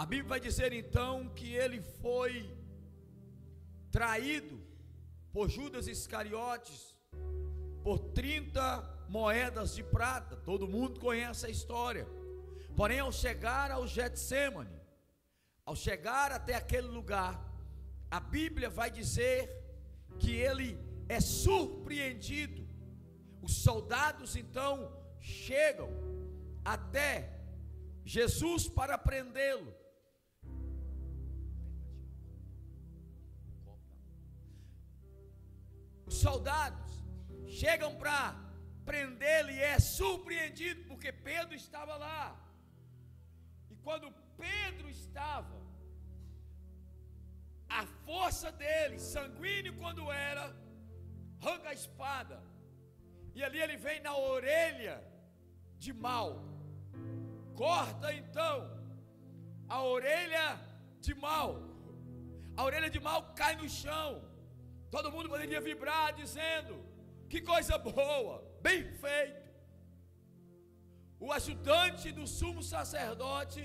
A Bíblia vai dizer então que ele foi traído por Judas Iscariotes por 30 moedas de prata. Todo mundo conhece a história. Porém, ao chegar ao Getsêmani, ao chegar até aquele lugar, a Bíblia vai dizer que ele é surpreendido. Os soldados então chegam até Jesus para prendê-lo. Os soldados chegam para prendê-lo e é surpreendido porque Pedro estava lá. E quando Pedro estava, a força dele, sanguíneo quando era, arranca a espada, e ali ele vem na orelha de Malco, corta então a orelha de Malco. A orelha de Malco cai no chão. Todo mundo poderia vibrar dizendo: que coisa boa, bem feito. O ajudante do sumo sacerdote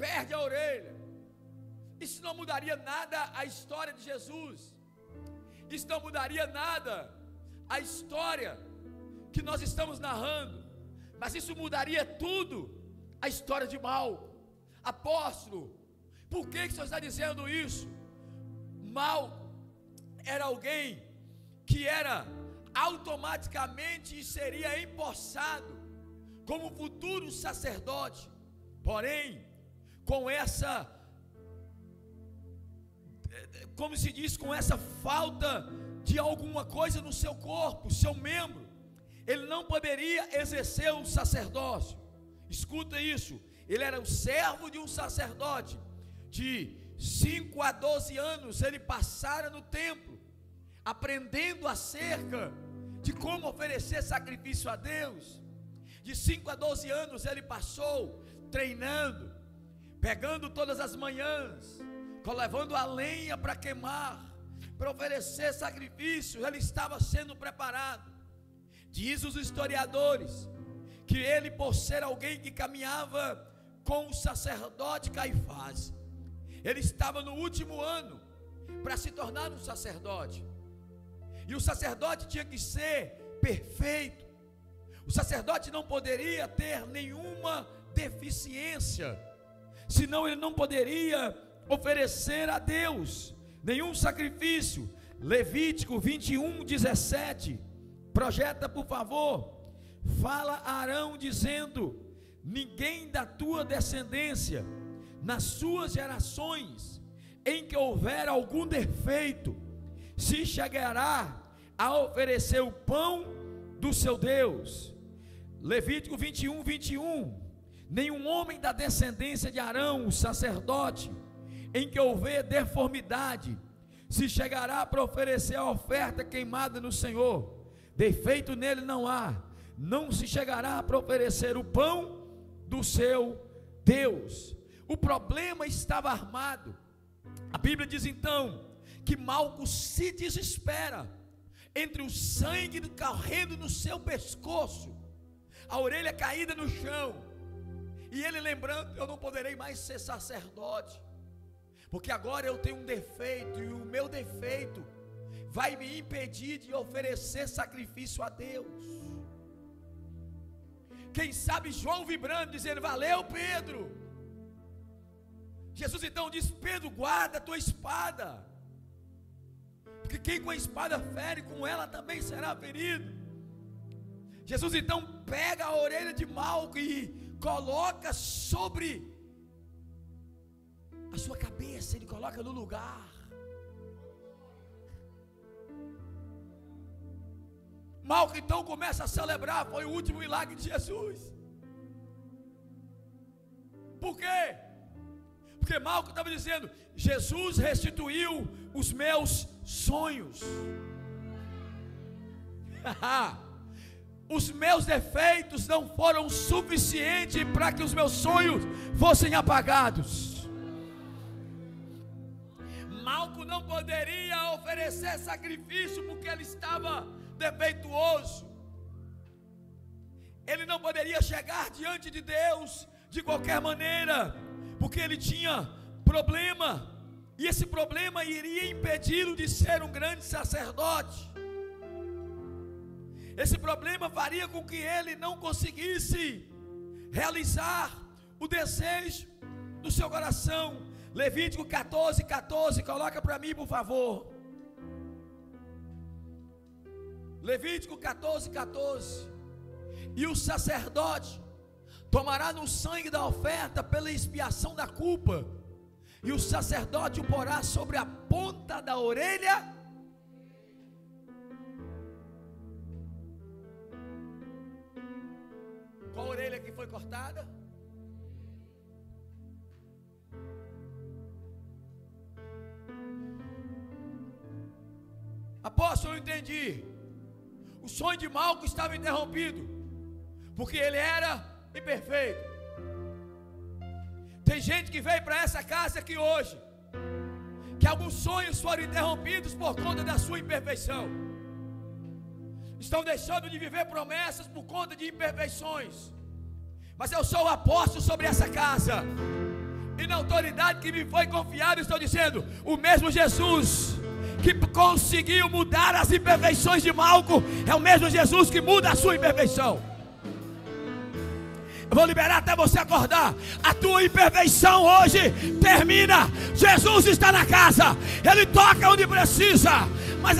perde a orelha. Isso não mudaria nada a história de Jesus. Isso não mudaria nada a história que nós estamos narrando. Mas isso mudaria tudo a história de Malco. Apóstolo, por que o senhor está dizendo isso? Malco era alguém que era automaticamente seria empossado como futuro sacerdote. Porém, com essa, como se diz, com essa falta de alguma coisa no seu corpo, seu membro, ele não poderia exercer o sacerdócio. Escuta isso, ele era o servo de um sacerdote. De 5 a 12 anos ele passara no templo, aprendendo acerca de como oferecer sacrifício a Deus. De 5 a 12 anos ele passou treinando, pegando todas as manhãs, levando a lenha para queimar, para oferecer sacrifício. Ele estava sendo preparado. Diz os historiadores que ele, por ser alguém que caminhava com o sacerdote Caifás, ele estava no último ano para se tornar um sacerdote. E o sacerdote tinha que ser perfeito. O sacerdote não poderia ter nenhuma deficiência, senão ele não poderia oferecer a Deus nenhum sacrifício. Levítico 21:17. Projeta, por favor. Fala a Arão dizendo: ninguém da tua descendência, nas suas gerações, em que houver algum defeito, se chegará a oferecer o pão do seu Deus. Levítico 21:21. Nenhum homem da descendência de Arão, o sacerdote, em que houver deformidade, se chegará para oferecer a oferta queimada no Senhor. Defeito nele não há. Não se chegará para oferecer o pão do seu Deus. O problema estava armado. A Bíblia diz então que Malco se desespera entre o sangue correndo no seu pescoço, a orelha caída no chão, e ele lembrando: eu não poderei mais ser sacerdote, porque agora eu tenho um defeito, e o meu defeito vai me impedir de oferecer sacrifício a Deus. Quem sabe João vibrando, dizendo: valeu, Pedro. Jesus então diz: Pedro, guarda a tua espada, porque quem com a espada fere, com ela também será ferido. Jesus então pega a orelha de Malco e coloca sobre a sua cabeça, ele coloca no lugar. Malco então começa a celebrar: foi o último milagre de Jesus. Por quê? Porque Malco estava dizendo: Jesus restituiu os meus sonhos. Os meus defeitos não foram suficientes para que os meus sonhos fossem apagados. Malco não poderia oferecer sacrifício porque ele estava defeituoso. Ele não poderia chegar diante de Deus de qualquer maneira, porque ele tinha problema, e esse problema iria impedi-lo de ser um grande sacerdote. Esse problema faria com que ele não conseguisse realizar o desejo do seu coração. Levítico 14:14, coloca para mim, por favor. Levítico 14:14. E o sacerdote tomará no sangue da oferta pela expiação da culpa, e o sacerdote o porá sobre a ponta da orelha. Qual orelha que foi cortada? Apóstolo, eu entendi. O sonho de Malco estava interrompido, porque ele era imperfeito. Tem gente que veio para essa casa aqui hoje, que alguns sonhos foram interrompidos por conta da sua imperfeição. Estão deixando de viver promessas por conta de imperfeições. Mas eu sou o apóstolo sobre essa casa, e na autoridade que me foi confiada, estou dizendo: o mesmo Jesus que conseguiu mudar as imperfeições de Malco é o mesmo Jesus que muda a sua imperfeição. Eu vou liberar até você acordar. A tua imperfeição hoje termina. Jesus está na casa, Ele toca onde precisa. Mas